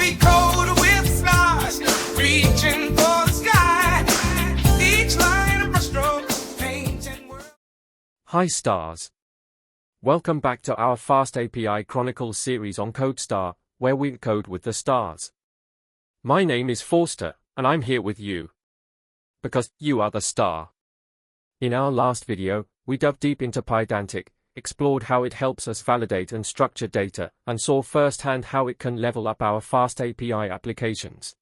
We code with stars, reaching for the sky. Each line of brushstroke, painting world. Hi stars. Welcome back to our FastAPI Chronicles series on CodeStar, where we code with the stars. My name is Forster, and I'm here with you. Because you are the star. In our last video, we dove deep into Pydantic, explored how it helps us validate and structure data, and saw firsthand how it can level up our FastAPI applications.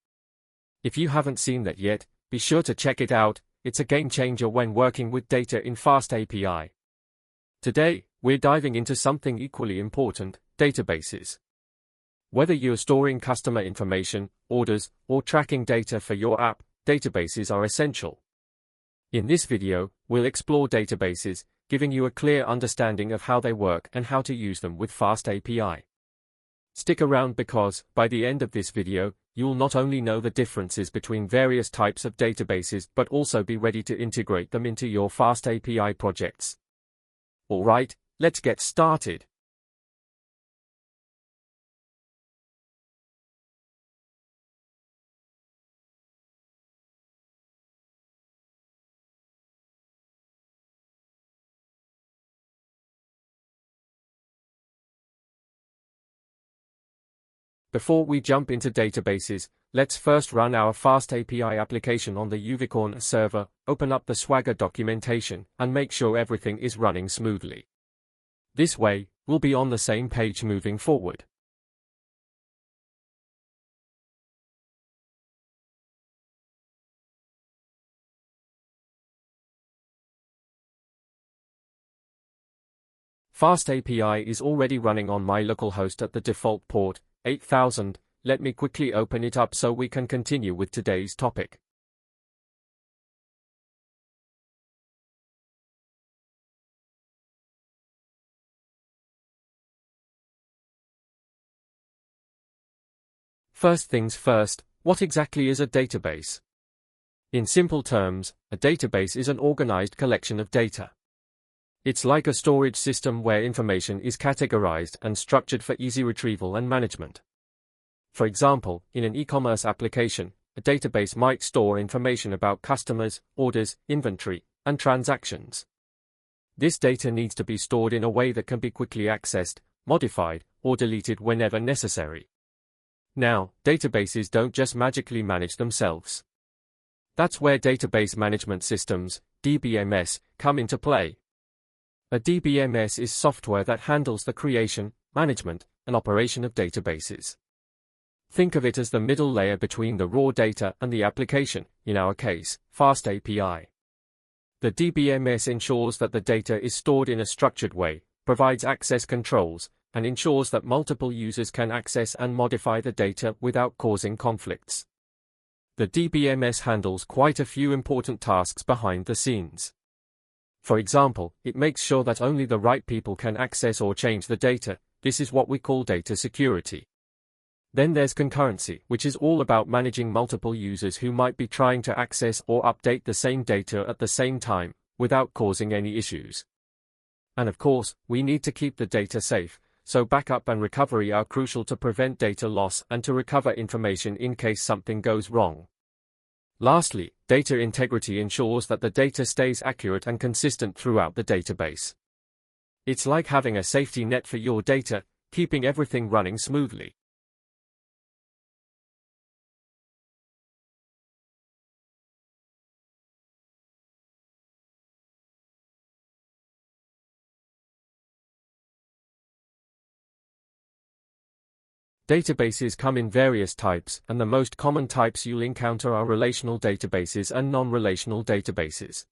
If you haven't seen that yet, be sure to check it out. It's a game changer when working with data in FastAPI. Today, we're diving into something equally important: databases. Whether you're storing customer information, orders, or tracking data for your app, databases are essential. In this video, we'll explore databases, giving you a clear understanding of how they work and how to use them with FastAPI. Stick around because, by the end of this video, you'll not only know the differences between various types of databases but also be ready to integrate them into your FastAPI projects. Alright, let's get started. Before we jump into databases, let's first run our FastAPI application on the Unicorn server, open up the Swagger documentation, and make sure everything is running smoothly. This way, we'll be on the same page moving forward. FastAPI is already running on my localhost at the default port, 8000, let me quickly open it up so we can continue with today's topic. First things first, what exactly is a database? In simple terms, a database is an organized collection of data. It's like a storage system where information is categorized and structured for easy retrieval and management. For example, in an e-commerce application, a database might store information about customers, orders, inventory, and transactions. This data needs to be stored in a way that can be quickly accessed, modified, or deleted whenever necessary. Now, databases don't just magically manage themselves. That's where database management systems, DBMS, come into play. A DBMS is software that handles the creation, management, and operation of databases. Think of it as the middle layer between the raw data and the application, in our case, FastAPI. The DBMS ensures that the data is stored in a structured way, provides access controls, and ensures that multiple users can access and modify the data without causing conflicts. The DBMS handles quite a few important tasks behind the scenes. For example, it makes sure that only the right people can access or change the data. This is what we call data security. Then there's concurrency, which is all about managing multiple users who might be trying to access or update the same data at the same time, without causing any issues. And of course, we need to keep the data safe, so backup and recovery are crucial to prevent data loss and to recover information in case something goes wrong. Lastly, data integrity ensures that the data stays accurate and consistent throughout the database. It's like having a safety net for your data, keeping everything running smoothly. Databases come in various types, and the most common types you'll encounter are relational databases and non-relational databases.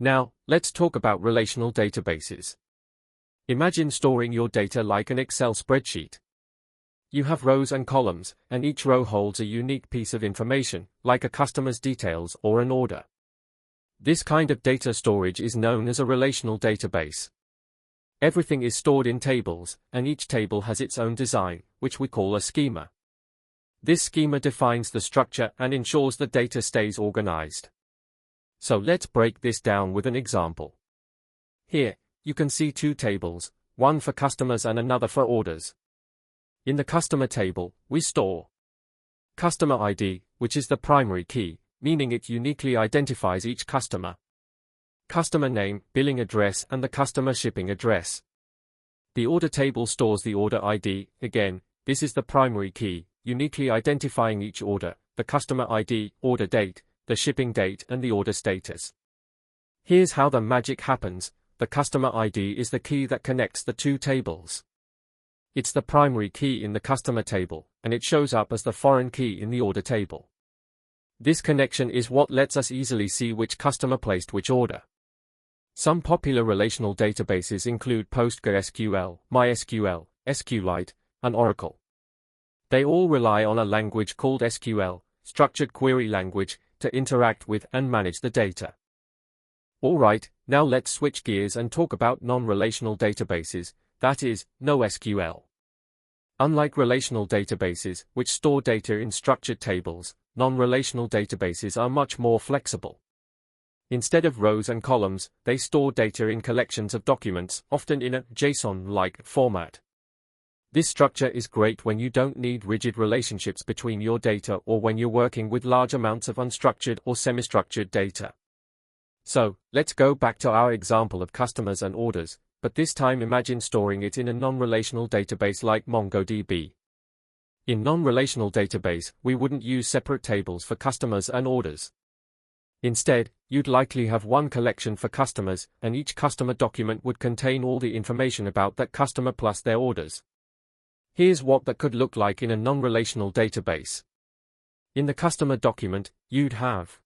Now, let's talk about relational databases. Imagine storing your data like an Excel spreadsheet. You have rows and columns, and each row holds a unique piece of information, like a customer's details or an order. This kind of data storage is known as a relational database. Everything is stored in tables, and each table has its own design, which we call a schema. This schema defines the structure and ensures the data stays organized. So let's break this down with an example. Here, you can see two tables, one for customers and another for orders. In the customer table, we store customer ID, which is the primary key, meaning it uniquely identifies each customer, customer name, billing address, and the customer shipping address. The order table stores the order ID, again, this is the primary key, uniquely identifying each order, the customer ID, order date, the shipping date, and the order status. Here's how the magic happens. The customer ID is the key that connects the two tables. It's the primary key in the customer table, and it shows up as the foreign key in the order table. This connection is what lets us easily see which customer placed which order. Some popular relational databases include PostgreSQL, MySQL, SQLite, and Oracle. They all rely on a language called SQL, structured query language, to interact with and manage the data. Alright, now let's switch gears and talk about non-relational databases, that is, NoSQL. Unlike relational databases, which store data in structured tables, non-relational databases are much more flexible. Instead of rows and columns, they store data in collections of documents, often in a JSON-like format. This structure is great when you don't need rigid relationships between your data or when you're working with large amounts of unstructured or semi-structured data. So, let's go back to our example of customers and orders, but this time imagine storing it in a non-relational database like MongoDB. In non-relational database, we wouldn't use separate tables for customers and orders. Instead, you'd likely have one collection for customers, and each customer document would contain all the information about that customer plus their orders. Here's what that could look like in a non-relational database. In the customer document, you'd have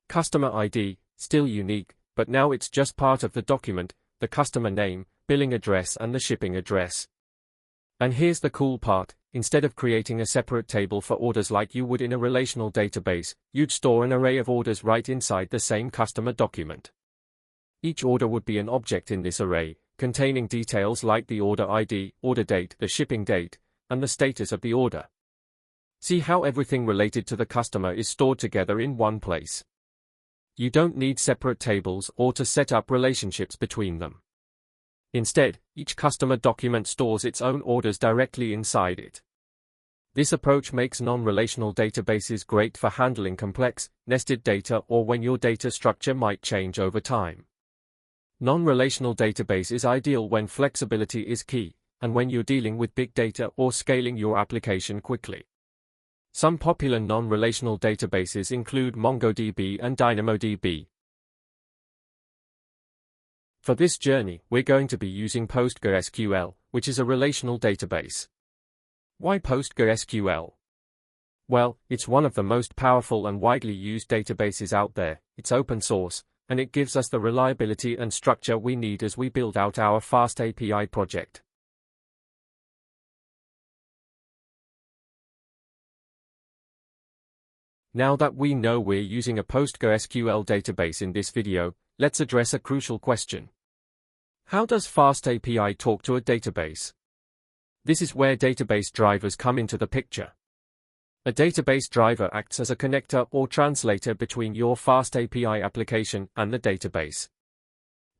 customer ID, still unique, but now it's just part of the document, the customer name, billing address, and the shipping address. And here's the cool part, instead of creating a separate table for orders like you would in a relational database, you'd store an array of orders right inside the same customer document. Each order would be an object in this array, containing details like the order ID, order date, the shipping date, and the status of the order. See how everything related to the customer is stored together in one place. You don't need separate tables or to set up relationships between them. Instead, each customer document stores its own orders directly inside it. This approach makes non-relational databases great for handling complex, nested data or when your data structure might change over time. Non-relational database is ideal when flexibility is key, and when you're dealing with big data or scaling your application quickly. Some popular non-relational databases include MongoDB and DynamoDB. For this journey, we're going to be using PostgreSQL, which is a relational database. Why PostgreSQL? Well, it's one of the most powerful and widely used databases out there, it's open source, and it gives us the reliability and structure we need as we build out our FastAPI project. Now that we know we're using a PostgreSQL database in this video, let's address a crucial question. How does FastAPI talk to a database? This is where database drivers come into the picture. A database driver acts as a connector or translator between your FastAPI application and the database.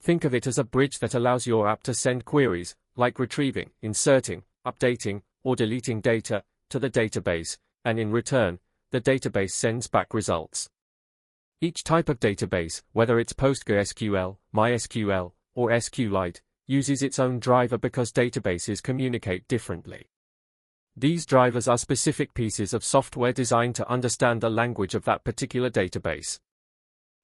Think of it as a bridge that allows your app to send queries, like retrieving, inserting, updating, or deleting data, to the database, and in return, the database sends back results. Each type of database, whether it's PostgreSQL, MySQL, or SQLite, uses its own driver because databases communicate differently. These drivers are specific pieces of software designed to understand the language of that particular database.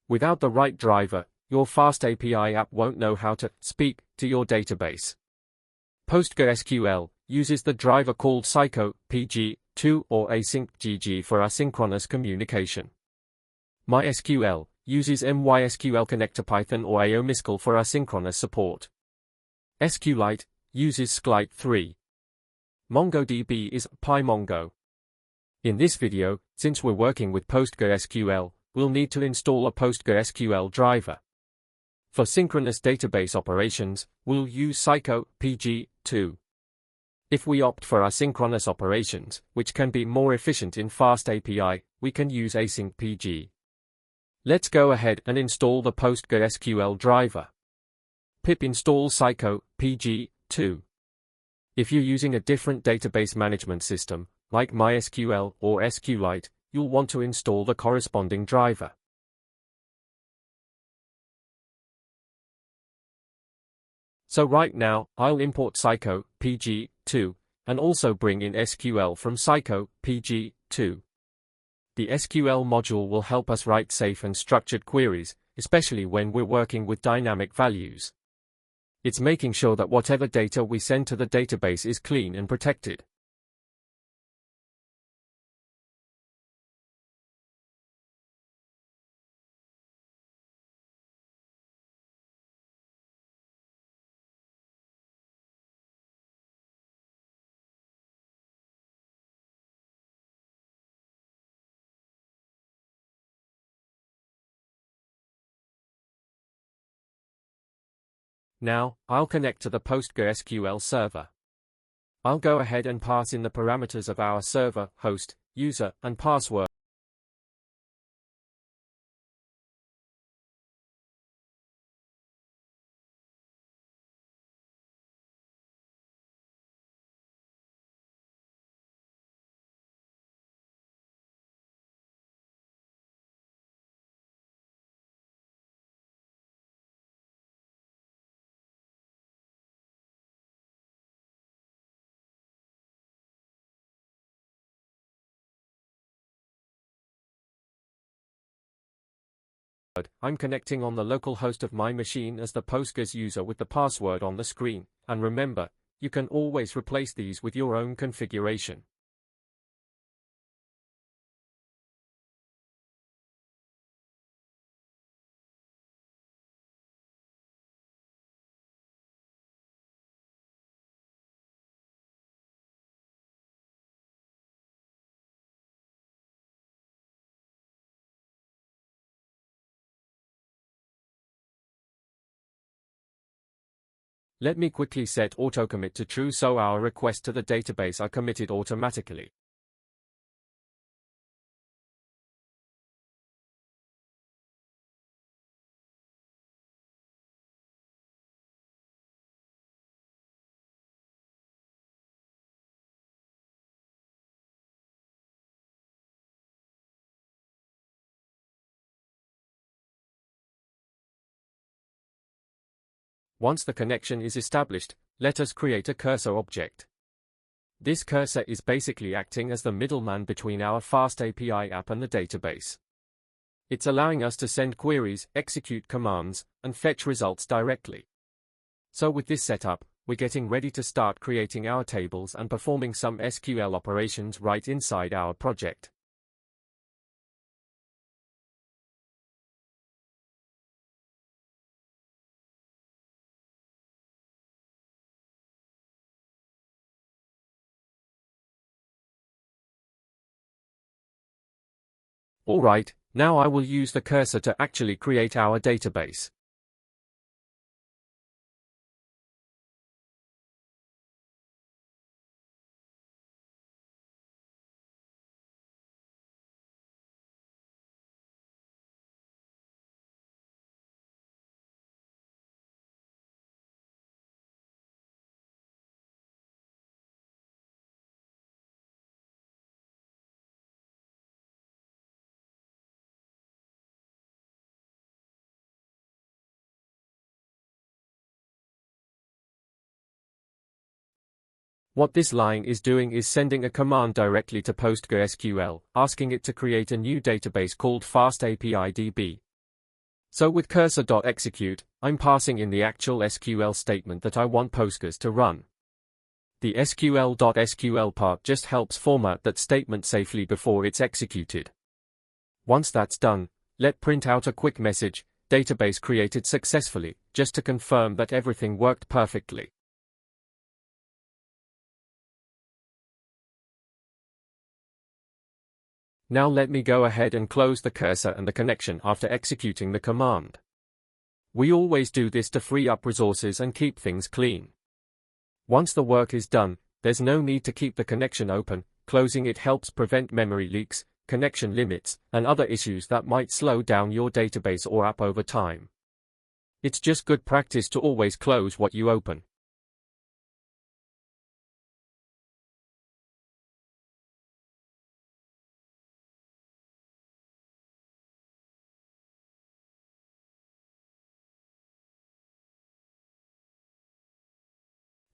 Without the right driver, your FastAPI app won't know how to speak to your database. PostgreSQL uses the driver called PG2 or async.gg for asynchronous communication. MySQL uses MySQL connector Python or AOMSQL for asynchronous support. SQLite uses SQLite 3. MongoDB is PyMongo. In this video, since we're working with PostgreSQL, we'll need to install a PostgreSQL driver. For synchronous database operations, we'll use PG2. If we opt for asynchronous operations, which can be more efficient in FastAPI, we can use async.pg. Let's go ahead and install the PostgreSQL driver. Pip install PG2. If you're using a different database management system, like MySQL or SQLite, you'll want to install the corresponding driver. So right now, I'll import Psycho PG2 and also bring in SQL from Psycho PG2. The SQL module will help us write safe and structured queries, especially when we're working with dynamic values. It's making sure that whatever data we send to the database is clean and protected. Now, I'll connect to the PostgreSQL server. I'll go ahead and pass in the parameters of our server, host, user, and password. I'm connecting on the local host of my machine as the Postgres user with the password on the screen, and remember, you can always replace these with your own configuration. Let me quickly set autocommit to true so our requests to the database are committed automatically. Once the connection is established, let us create a cursor object. This cursor is basically acting as the middleman between our FastAPI app and the database. It's allowing us to send queries, execute commands, and fetch results directly. So with this setup, we're getting ready to start creating our tables and performing some SQL operations right inside our project. Alright, now I will use the cursor to actually create our database. What this line is doing is sending a command directly to PostgreSQL, asking it to create a new database called FastAPI DB. So with cursor.execute, I'm passing in the actual SQL statement that I want Postgres to run. The SQL.SQL part just helps format that statement safely before it's executed. Once that's done, let print out a quick message, database created successfully, just to confirm that everything worked perfectly. Now let me go ahead and close the cursor and the connection after executing the command. We always do this to free up resources and keep things clean. Once the work is done, there's no need to keep the connection open. Closing it helps prevent memory leaks, connection limits, and other issues that might slow down your database or app over time. It's just good practice to always close what you open.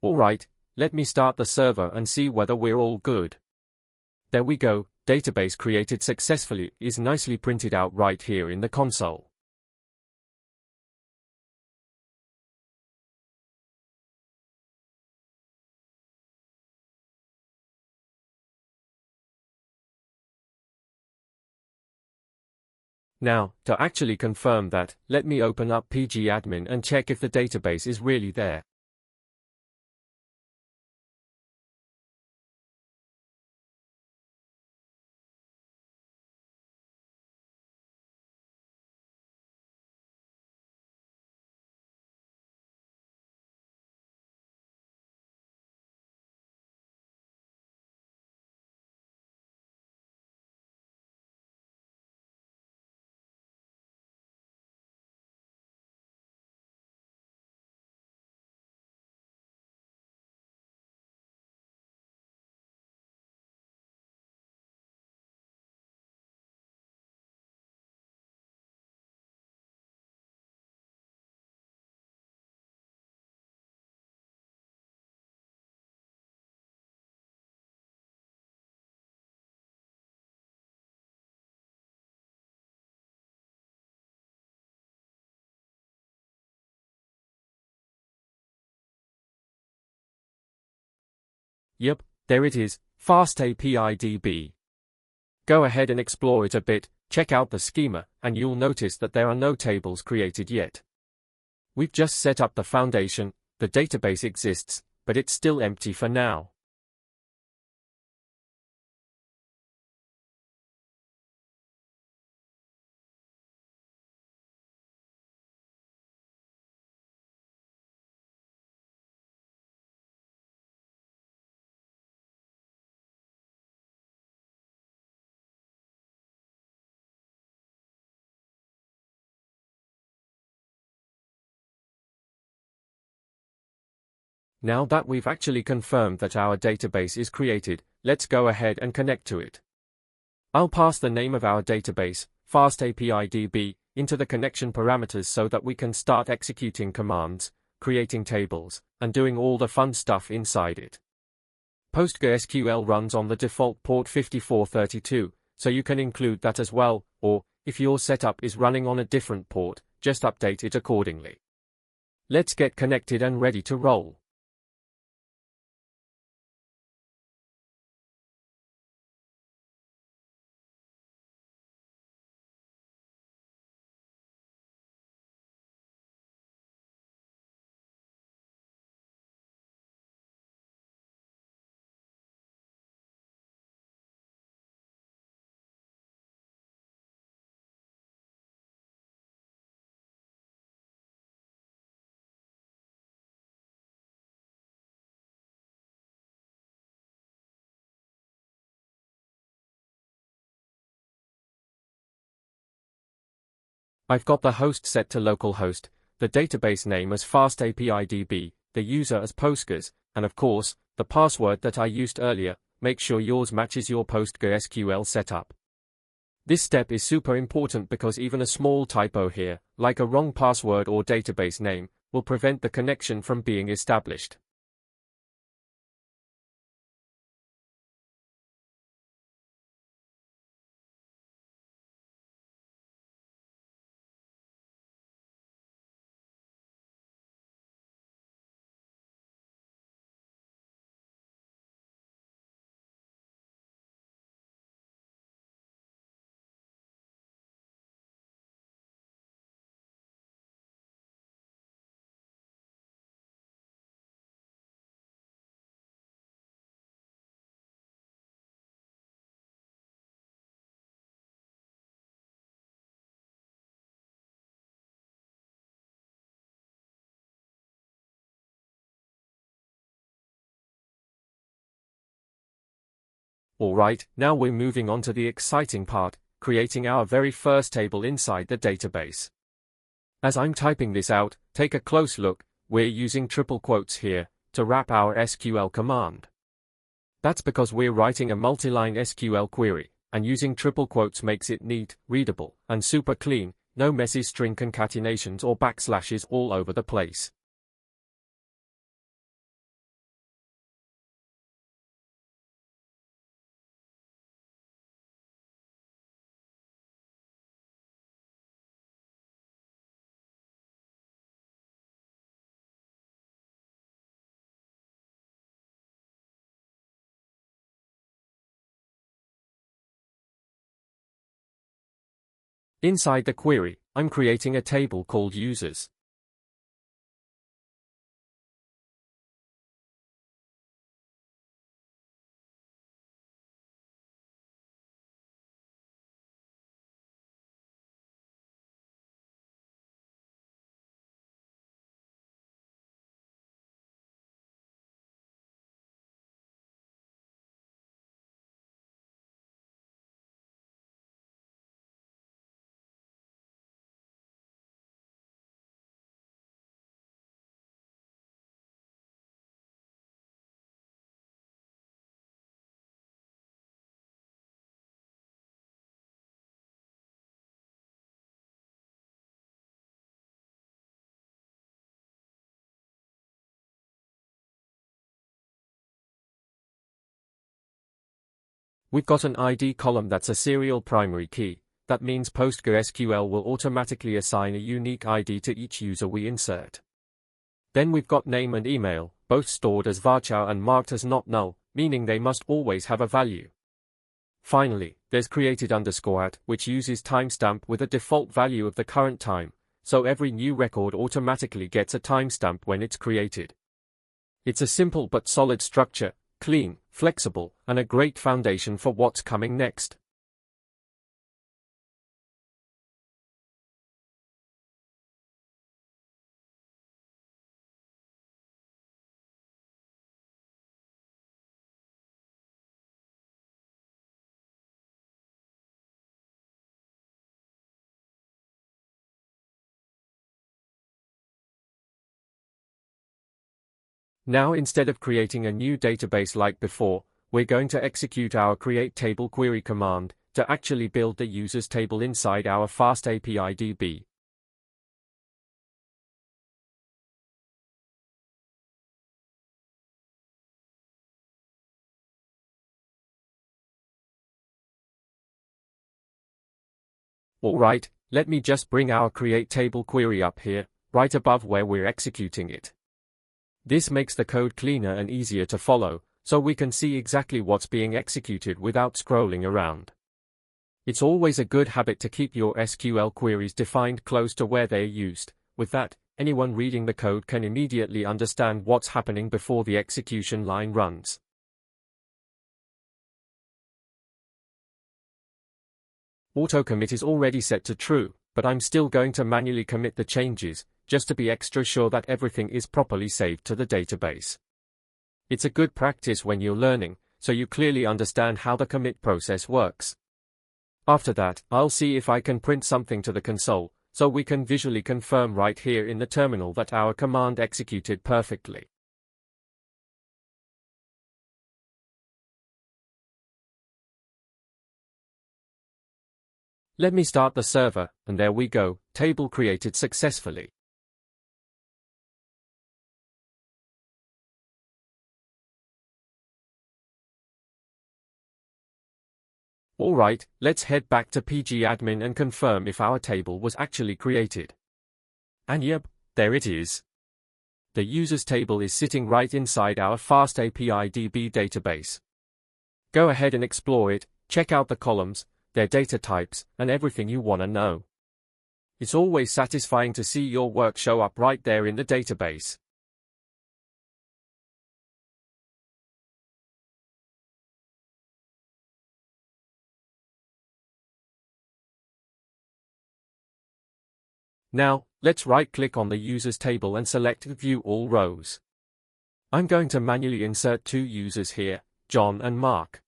Alright, let me start the server and see whether we're all good. There we go, database created successfully is nicely printed out right here in the console. Now, to actually confirm that, let me open up pgadmin and check if the database is really there. Yep, there it is, FastAPI DB. Go ahead and explore it a bit, check out the schema, and you'll notice that there are no tables created yet. We've just set up the foundation, the database exists, but it's still empty for now. Now that we've actually confirmed that our database is created, let's go ahead and connect to it. I'll pass the name of our database, FastAPI DB, into the connection parameters so that we can start executing commands, creating tables, and doing all the fun stuff inside it. PostgreSQL runs on the default port 5432, so you can include that as well, or, if your setup is running on a different port, just update it accordingly. Let's get connected and ready to roll. I've got the host set to localhost, the database name as FastAPI DB, the user as Postgres, and of course, the password that I used earlier. Make sure yours matches your PostgreSQL setup. This step is super important because even a small typo here, like a wrong password or database name, will prevent the connection from being established. Alright, now we're moving on to the exciting part, creating our very first table inside the database. As I'm typing this out, take a close look, we're using triple quotes here, to wrap our SQL command. That's because we're writing a multi-line SQL query, and using triple quotes makes it neat, readable, and super clean, no messy string concatenations or backslashes all over the place. Inside the query, I'm creating a table called users. We've got an ID column that's a serial primary key. That means PostgreSQL will automatically assign a unique ID to each user we insert. Then we've got name and email, both stored as varchar and marked as not null, meaning they must always have a value. Finally, there's created_at, which uses timestamp with a default value of the current time, so every new record automatically gets a timestamp when it's created. It's a simple but solid structure, clean, flexible, and a great foundation for what's coming next. Now instead of creating a new database like before, we're going to execute our create table query command to actually build the users table inside our FastAPI DB. Alright, let me just bring our create table query up here, right above where we're executing it. This makes the code cleaner and easier to follow, so we can see exactly what's being executed without scrolling around. It's always a good habit to keep your SQL queries defined close to where they're used. With that, anyone reading the code can immediately understand what's happening before the execution line runs. Auto-commit is already set to true, but I'm still going to manually commit the changes, just to be extra sure that everything is properly saved to the database. It's a good practice when you're learning, so you clearly understand how the commit process works. After that, I'll see if I can print something to the console, so we can visually confirm right here in the terminal that our command executed perfectly. Let me start the server, and there we go, table created successfully. Alright, let's head back to pgadmin and confirm if our table was actually created. And yep, there it is. The users table is sitting right inside our FastAPI DB database. Go ahead and explore it, check out the columns, their data types, and everything you want to know. It's always satisfying to see your work show up right there in the database. Now, let's right-click on the users table and select View All Rows. I'm going to manually insert two users here, John and Mark.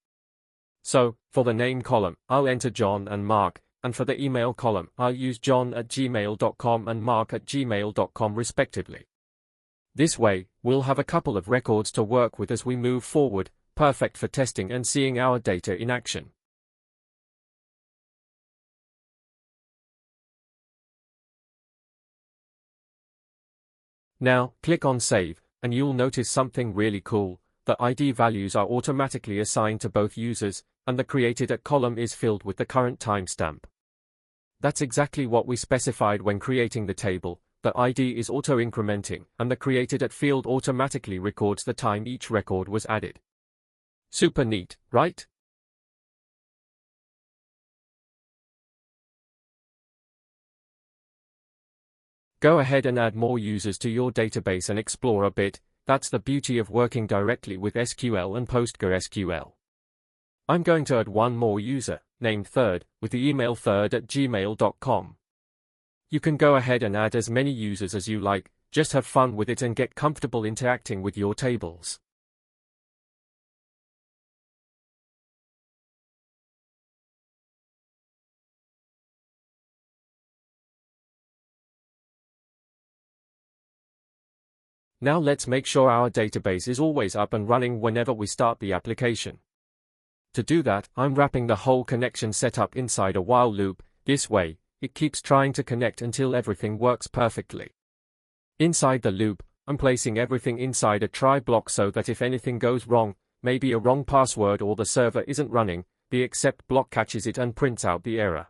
So, for the name column, I'll enter John and Mark, and for the email column, I'll use john@gmail.com and mark@gmail.com respectively. This way, we'll have a couple of records to work with as we move forward, perfect for testing and seeing our data in action. Now, click on Save, and you'll notice something really cool. The ID values are automatically assigned to both users, and the created@. column is filled with the current timestamp. That's exactly what we specified when creating the table. The ID is auto-incrementing, and the created@. field automatically records the time each record was added. Super neat, right? Go ahead and add more users to your database and explore a bit. That's the beauty of working directly with SQL and PostgreSQL. I'm going to add one more user, named Third, with the email third@gmail.com. You can go ahead and add as many users as you like, just have fun with it and get comfortable interacting with your tables. Now let's make sure our database is always up and running whenever we start the application. To do that, I'm wrapping the whole connection setup inside a while loop. This way, it keeps trying to connect until everything works perfectly. Inside the loop, I'm placing everything inside a try block so that if anything goes wrong, maybe a wrong password or the server isn't running, the except block catches it and prints out the error.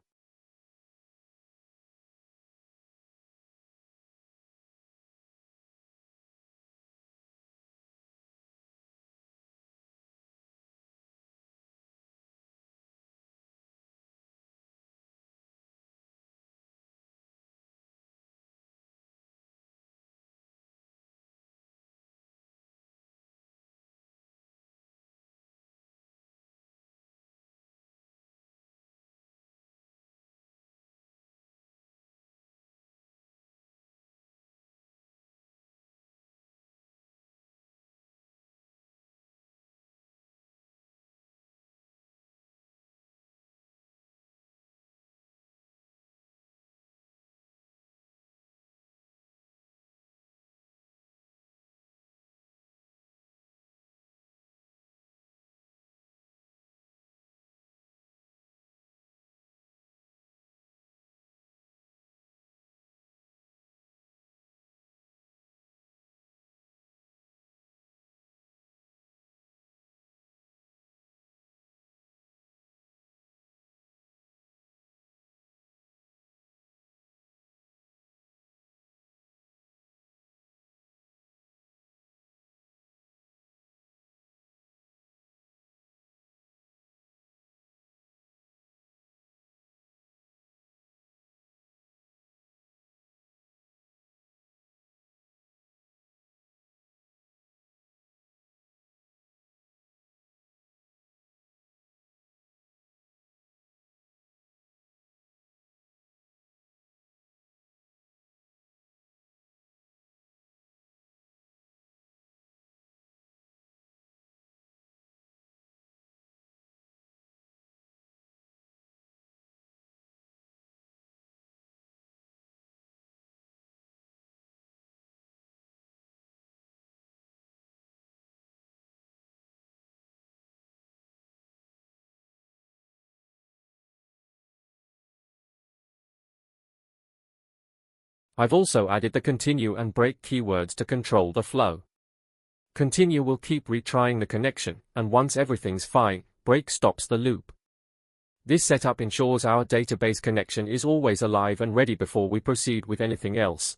I've also added the continue and break keywords to control the flow. Continue will keep retrying the connection, and once everything's fine, break stops the loop. This setup ensures our database connection is always alive and ready before we proceed with anything else.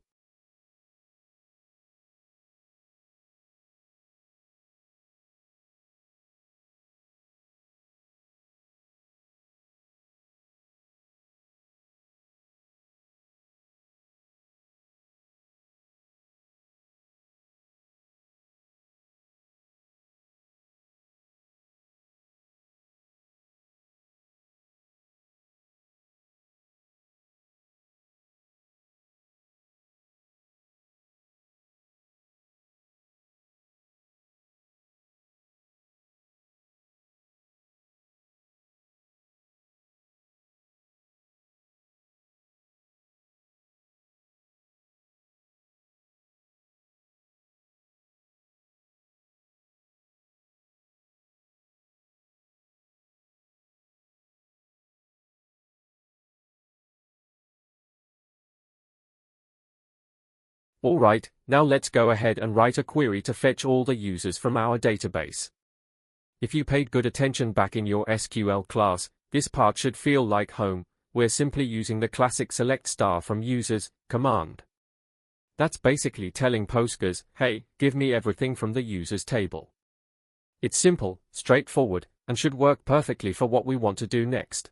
Alright, now let's go ahead and write a query to fetch all the users from our database. If you paid good attention back in your SQL class, this part should feel like home. We're simply using the classic select star from users command. That's basically telling Postgres, hey, give me everything from the users table. It's simple, straightforward, and should work perfectly for what we want to do next.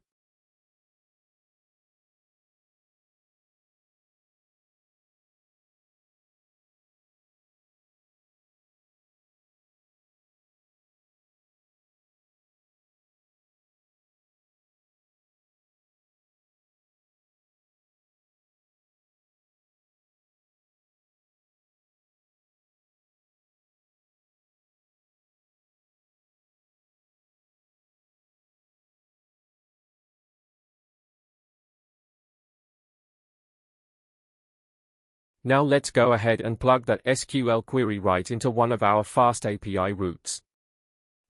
Now let's go ahead and plug that SQL query right into one of our FastAPI routes.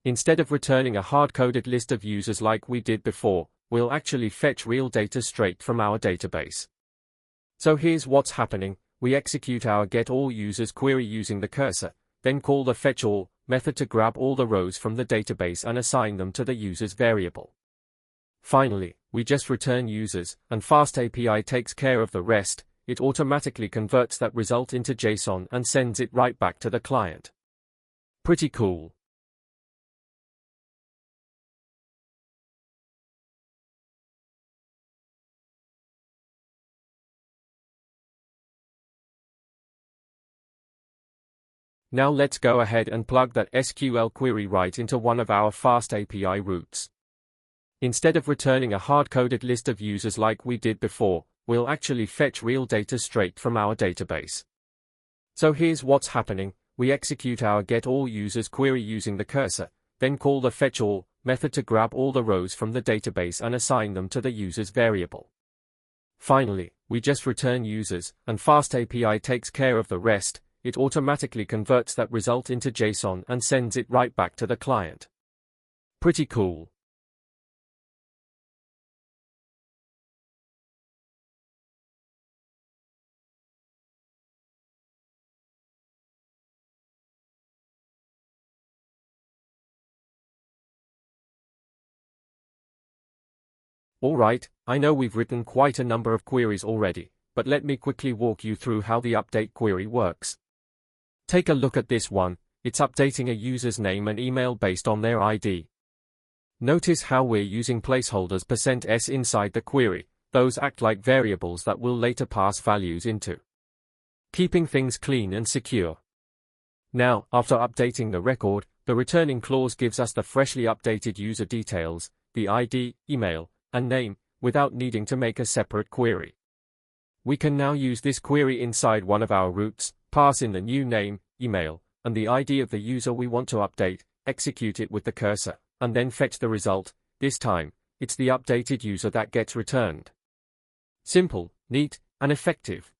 Instead of returning a hard-coded list of users like we did before, we'll actually fetch real data straight from our database. So here's what's happening. We execute our getAllUsers query using the cursor, then call the fetchAll method to grab all the rows from the database and assign them to the users variable. Finally, we just return users, and FastAPI takes care of the rest. It automatically converts that result into JSON and sends it right back to the client. Pretty cool. Now let's go ahead and plug that SQL query right into one of our FastAPI routes. Instead of returning a hard-coded list of users like we did before, we'll actually fetch real data straight from our database. So here's what's happening. We execute our getAllUsers query using the cursor, then call the fetchAll method to grab all the rows from the database and assign them to the users variable. Finally, we just return users, and FastAPI takes care of the rest. It automatically converts that result into JSON and sends it right back to the client. Pretty cool. Alright, I know we've written quite a number of queries already, but let me quickly walk you through how the update query works. Take a look at this one. It's updating a user's name and email based on their ID. Notice how we're using placeholders %s inside the query. Those act like variables that we'll later pass values into, keeping things clean and secure. Now, after updating the record, the returning clause gives us the freshly updated user details, the ID, email, and name, without needing to make a separate query. We can now use this query inside one of our routes, pass in the new name, email, and the ID of the user we want to update, execute it with the cursor, and then fetch the result. This time, it's the updated user that gets returned. Simple, neat, and effective.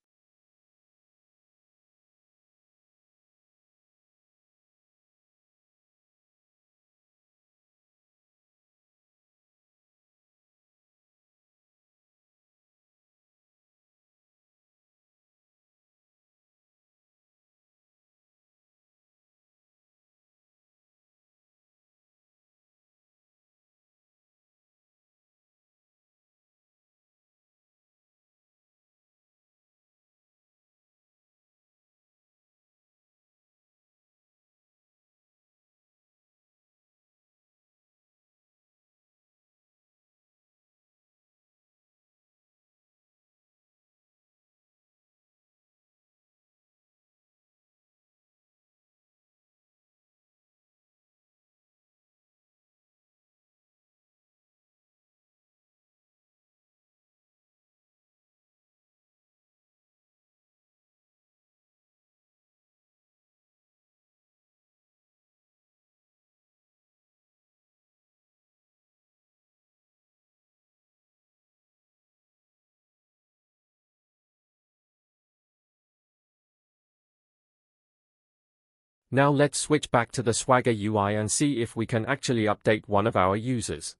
Now let's switch back to the Swagger UI and see if we can actually update one of our users.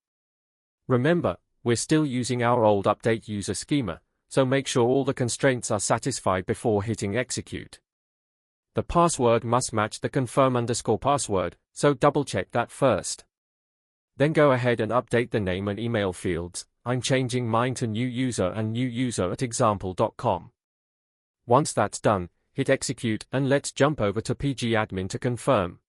Remember, we're still using our old update user schema, so make sure all the constraints are satisfied before hitting execute. The password must match the confirm_password, so double check that first. Then go ahead and update the name and email fields. I'm changing mine to new user and new user at example.com. Once that's done, hit execute and let's jump over to pgadmin to confirm.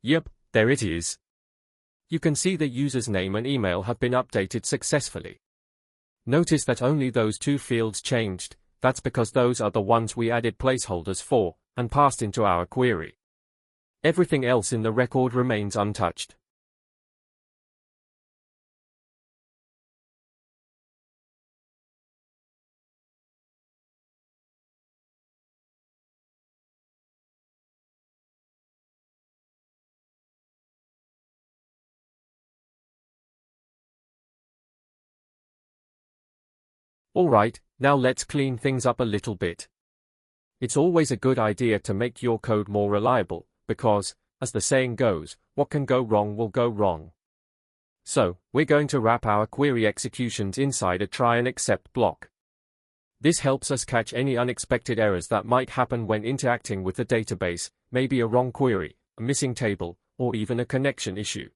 Yep, there it is. You can see the user's name and email have been updated successfully. Notice that only those two fields changed. That's because those are the ones we added placeholders for and passed into our query. Everything else in the record remains untouched. Alright, now let's clean things up a little bit. It's always a good idea to make your code more reliable, because, as the saying goes, what can go wrong will go wrong. So, we're going to wrap our query executions inside a try and except block. This helps us catch any unexpected errors that might happen when interacting with the database, maybe a wrong query, a missing table, or even a connection issue.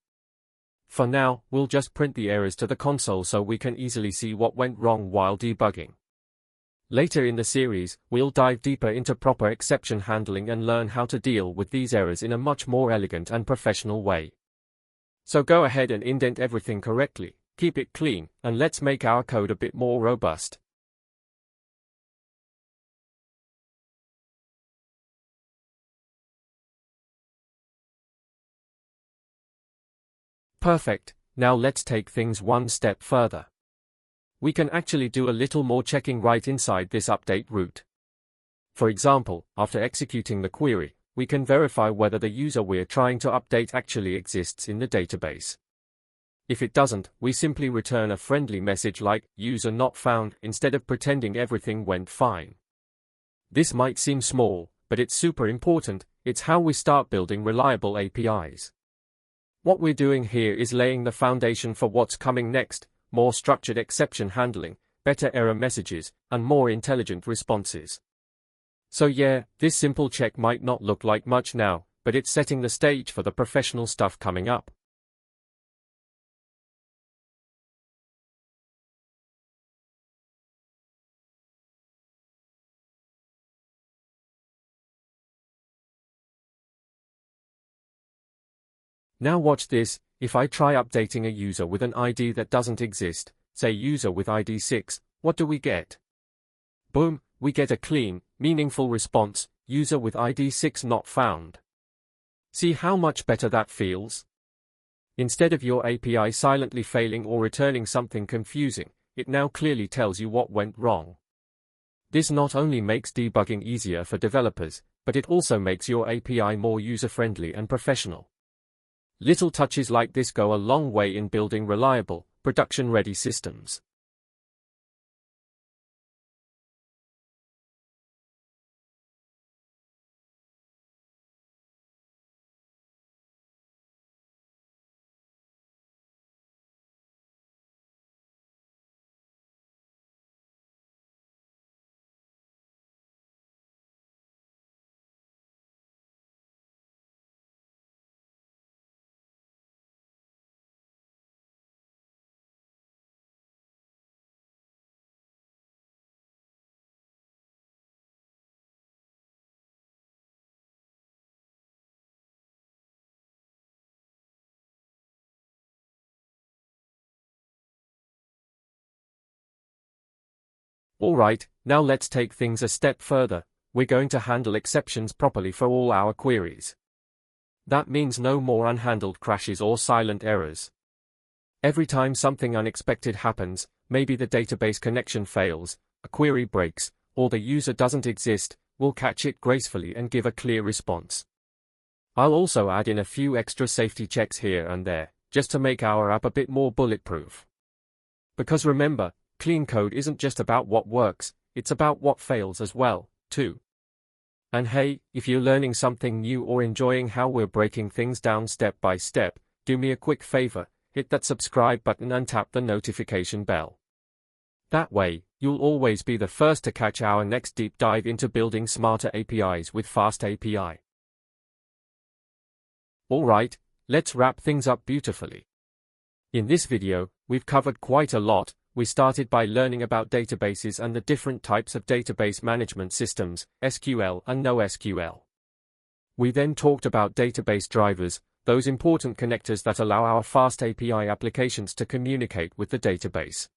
For now, we'll just print the errors to the console so we can easily see what went wrong while debugging. Later in the series, we'll dive deeper into proper exception handling and learn how to deal with these errors in a much more elegant and professional way. So go ahead and indent everything correctly, keep it clean, and let's make our code a bit more robust. Perfect, now let's take things one step further. We can actually do a little more checking right inside this update route. For example, after executing the query, we can verify whether the user we're trying to update actually exists in the database. If it doesn't, we simply return a friendly message like "user not found" instead of pretending everything went fine. This might seem small, but it's super important. It's how we start building reliable APIs. What we're doing here is laying the foundation for what's coming next: more structured exception handling, better error messages, and more intelligent responses. So yeah, this simple check might not look like much now, but it's setting the stage for the professional stuff coming up. Now watch this. If I try updating a user with an ID that doesn't exist, say user with ID 6, what do we get? Boom, we get a clean, meaningful response: user with ID 6 not found. See how much better that feels? Instead of your API silently failing or returning something confusing, it now clearly tells you what went wrong. This not only makes debugging easier for developers, but it also makes your API more user-friendly and professional. Little touches like this go a long way in building reliable, production-ready systems. Alright, now let's take things a step further. We're going to handle exceptions properly for all our queries. That means no more unhandled crashes or silent errors. Every time something unexpected happens, maybe the database connection fails, a query breaks, or the user doesn't exist, we'll catch it gracefully and give a clear response. I'll also add in a few extra safety checks here and there, just to make our app a bit more bulletproof. Because remember, clean code isn't just about what works, it's about what fails as well, too. And hey, if you're learning something new or enjoying how we're breaking things down step by step, do me a quick favor, hit that subscribe button and tap the notification bell. That way, you'll always be the first to catch our next deep dive into building smarter APIs with FastAPI. Alright, let's wrap things up beautifully. In this video, we've covered quite a lot. We started by learning about databases and the different types of database management systems, SQL and NoSQL. We then talked about database drivers, those important connectors that allow our FastAPI applications to communicate with the database.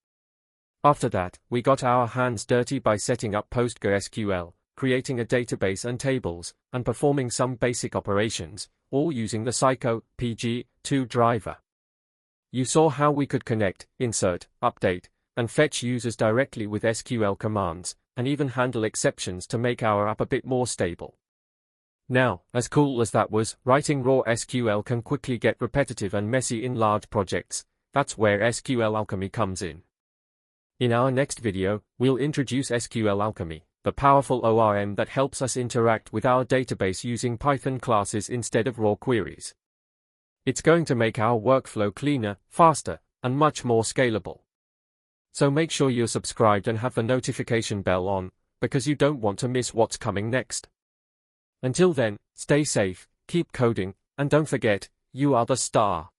After that, we got our hands dirty by setting up PostgreSQL, creating a database and tables, and performing some basic operations, all using the PG2 driver. You saw how we could connect, insert, update, and fetch users directly with SQL commands, and even handle exceptions to make our app a bit more stable. Now, as cool as that was, writing raw SQL can quickly get repetitive and messy in large projects. That's where SQLAlchemy comes in. In our next video, we'll introduce SQLAlchemy, the powerful ORM that helps us interact with our database using Python classes instead of raw queries. It's going to make our workflow cleaner, faster, and much more scalable. So make sure you're subscribed and have the notification bell on, because you don't want to miss what's coming next. Until then, stay safe, keep coding, and don't forget, you are the star.